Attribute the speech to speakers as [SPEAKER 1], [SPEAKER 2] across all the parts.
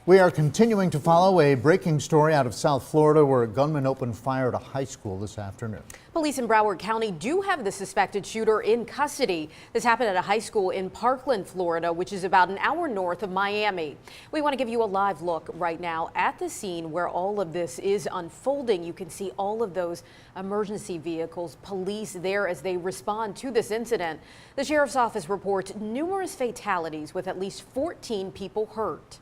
[SPEAKER 1] We are continuing to follow a breaking story out of South Florida where a gunman opened fire at a high school this afternoon.
[SPEAKER 2] Police in Broward County do have the suspected shooter in custody. This happened at a high school in Parkland, Florida, which is about an hour north of Miami. We want to give you a live look right now at the scene where all of this is unfolding. You can see all of those emergency vehicles, police there as they respond to this incident. The sheriff's office reports numerous fatalities with at least 14 people hurt.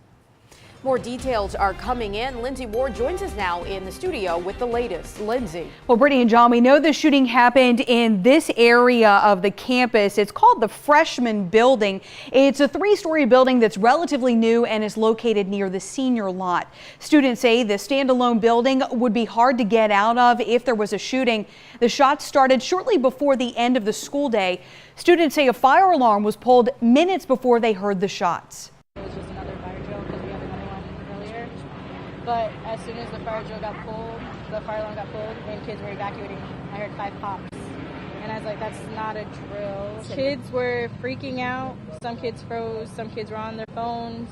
[SPEAKER 2] More details are coming in. Lindsay Ward joins us now in the studio with the latest. Lindsay.
[SPEAKER 3] Well, Brittany and John, we know the shooting happened in this area of the campus. It's called the Freshman Building. It's a three-story building that's relatively new and is located near the senior lot. Students say the standalone building would be hard to get out of if there was a shooting. The shots started shortly before the end of the school day. Students say a fire alarm was pulled minutes before they heard the shots.
[SPEAKER 4] But as soon as the fire alarm got pulled, and kids were evacuating, I heard 5 pops. And I was like, that's not a drill. Kids were freaking out. Some kids froze. Some kids were on their phones.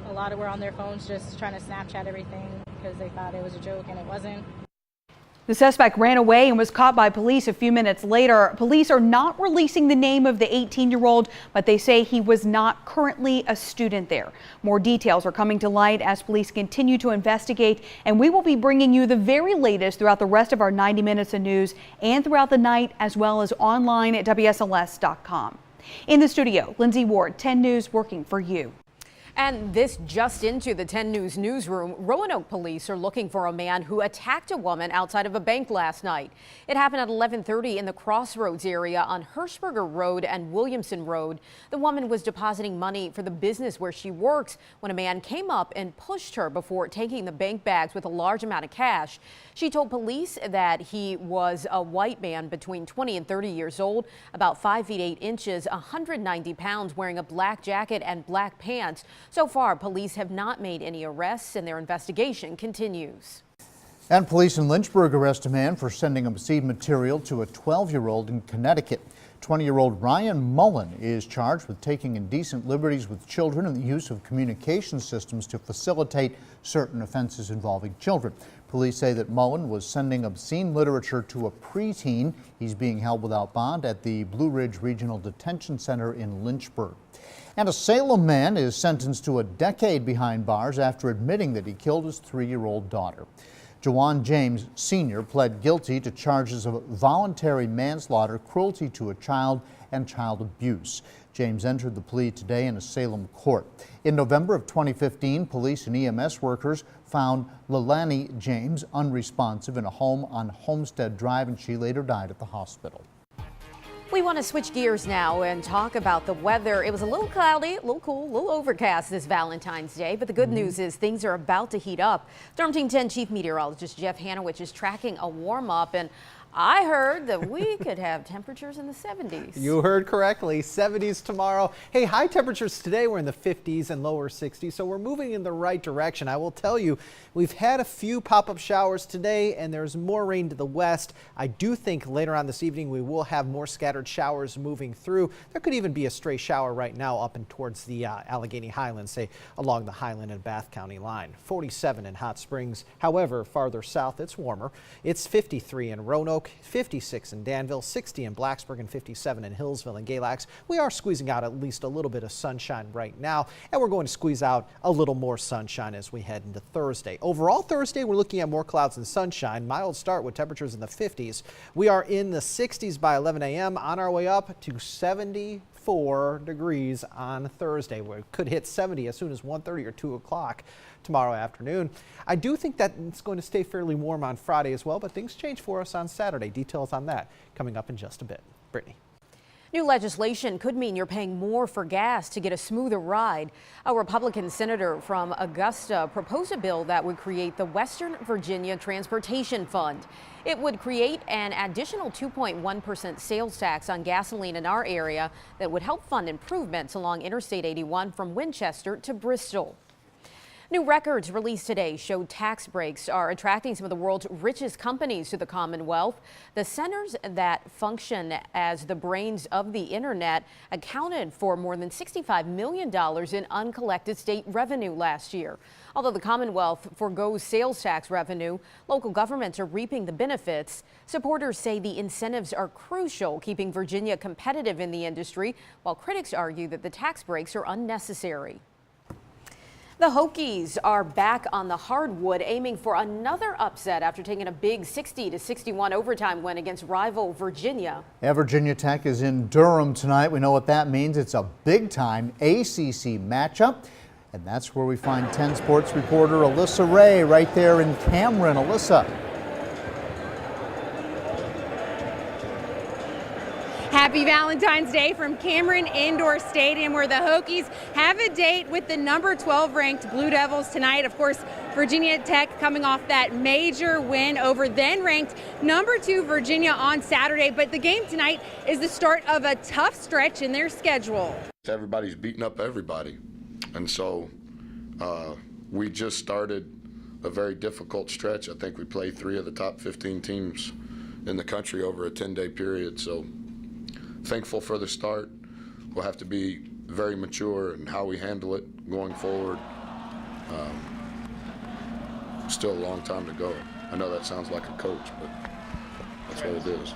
[SPEAKER 4] A lot were on their phones just trying to Snapchat everything because they thought it was a joke and it wasn't.
[SPEAKER 3] The suspect ran away and was caught by police a few minutes later. Police are not releasing the name of the 18-year-old, but they say he was not currently a student there. More details are coming to light as police continue to investigate, and we will be bringing you the very latest throughout the rest of our 90 minutes of news and throughout the night, as well as online at WSLS.com. In the studio, Lindsay Ward, 10 News, working for you.
[SPEAKER 2] And this just into the 10 News newsroom. Roanoke police are looking for a man who attacked a woman outside of a bank last night. It happened at 11:30 in the Crossroads area on Hirschberger Road and Williamson Road. The woman was depositing money for the business where she works when a man came up and pushed her before taking the bank bags with a large amount of cash. She told police that he was a white man between 20 and 30 years old, about 5 feet 8 inches, 190 pounds, wearing a black jacket and black pants. So far, police have not made any arrests and their investigation continues.
[SPEAKER 1] And police in Lynchburg arrest a man for sending obscene material to a 12-year-old in Connecticut. 20-year-old Ryan Mullen is charged with taking indecent liberties with children and the use of communication systems to facilitate certain offenses involving children. Police say that Mullen was sending obscene literature to a preteen. He's being held without bond at the Blue Ridge Regional Detention Center in Lynchburg. And a Salem man is sentenced to a decade behind bars after admitting that he killed his 3-year-old daughter. Jawan James Sr. pled guilty to charges of voluntary manslaughter, cruelty to a child, and child abuse. James entered the plea today in a Salem court. In November of 2015, police and EMS workers found Leilani James unresponsive in a home on Homestead Drive, and she later died at the hospital.
[SPEAKER 2] We want to switch gears now and talk about the weather. It was a little cloudy, a little cool, a little overcast this Valentine's Day, but the good news is things are about to heat up. Storm Team 10 Chief Meteorologist Jeff Hanowich is tracking a warm up, and I heard that we could have temperatures in the 70s.
[SPEAKER 5] You heard correctly, 70s tomorrow. Hey, high temperatures today, we're in the 50s and lower 60s, so we're moving in the right direction. I will tell you, we've had a few pop-up showers today, and there's more rain to the west. I do think later on this evening we will have more scattered showers moving through. There could even be a stray shower right now up and towards the Allegheny Highlands, say along the Highland and Bath County line. 47 in Hot Springs. However, farther south, it's warmer. It's 53 in Roanoke, 56 in Danville, 60 in Blacksburg, and 57 in Hillsville and Galax. We are squeezing out at least a little bit of sunshine right now, and we're going to squeeze out a little more sunshine as we head into Thursday. Overall, Thursday, we're looking at more clouds and sunshine. Mild start with temperatures in the 50s. We are in the 60s by 11 a.m. on our way up to 74 degrees on Thursday. We could hit 70 as soon as 1:30 or 2 o'clock tomorrow afternoon. I do think that it's going to stay fairly warm on Friday as well, but things change for us on Saturday. Details on that coming up in just a bit. Brittany.
[SPEAKER 2] New legislation could mean you're paying more for gas to get a smoother ride. A Republican senator from Augusta proposed a bill that would create the Western Virginia Transportation Fund. It would create an additional 2.1% sales tax on gasoline in our area that would help fund improvements along Interstate 81 from Winchester to Bristol. New records released today show tax breaks are attracting some of the world's richest companies to the Commonwealth. The centers that function as the brains of the internet accounted for more than $65 million in uncollected state revenue last year. Although the Commonwealth forgoes sales tax revenue, local governments are reaping the benefits. Supporters say the incentives are crucial, keeping Virginia competitive in the industry, while critics argue that the tax breaks are unnecessary. The Hokies are back on the hardwood, aiming for another upset after taking a big 60-61 overtime win against rival Virginia.
[SPEAKER 1] Yeah, Virginia Tech is in Durham tonight. We know what that means. It's a big-time ACC matchup. And that's where we find 10 Sports reporter Alyssa Ray right there in Cameron. Alyssa.
[SPEAKER 6] Happy Valentine's Day from Cameron Indoor Stadium, where the Hokies have a date with the number 12 ranked Blue Devils tonight. Of course, Virginia Tech coming off that major win over then ranked number 2 Virginia on Saturday. But the game tonight is the start of a tough stretch in their schedule.
[SPEAKER 7] Everybody's beating up everybody. And so we just started a very difficult stretch. I think we played 3 of the top 15 teams in the country over a 10-day period. So thankful for the start. We'll have to be very mature in how we handle it going forward. Still a long time to go. I know that sounds like a coach, but that's what it is.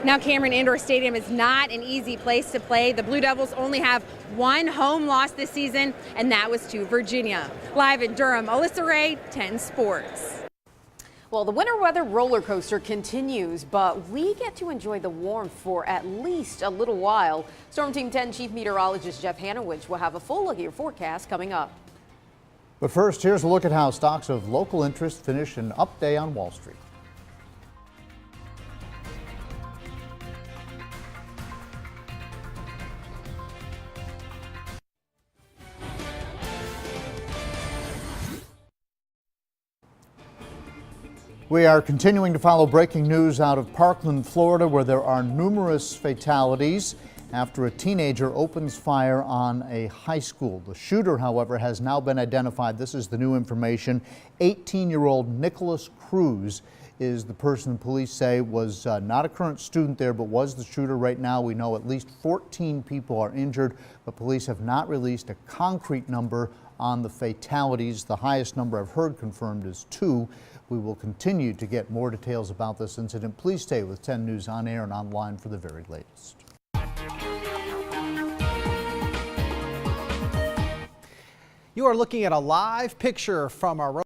[SPEAKER 6] Now, Cameron Indoor Stadium is not an easy place to play. The Blue Devils only have 1 home loss this season, and that was to Virginia. Live in Durham, Alyssa Ray, 10 Sports.
[SPEAKER 2] Well, the winter weather roller coaster continues, but we get to enjoy the warmth for at least a little while. Storm Team 10 Chief Meteorologist Jeff Hanowich will have a full look at your forecast coming up.
[SPEAKER 1] But first, here's a look at how stocks of local interest finish an up day on Wall Street. We are continuing to follow breaking news out of Parkland, Florida, where there are numerous fatalities after a teenager opens fire on a high school. The shooter, however, has now been identified. This is the new information. 18-year-old Nicholas Cruz is the person police say was not a current student there, but was the shooter. Right now, we know at least 14 people are injured, but police have not released a concrete number on the fatalities. The highest number I've heard confirmed is 2. We will continue to get more details about this incident. Please stay with 10 News on air and online for the very latest.
[SPEAKER 5] You are looking at a live picture from our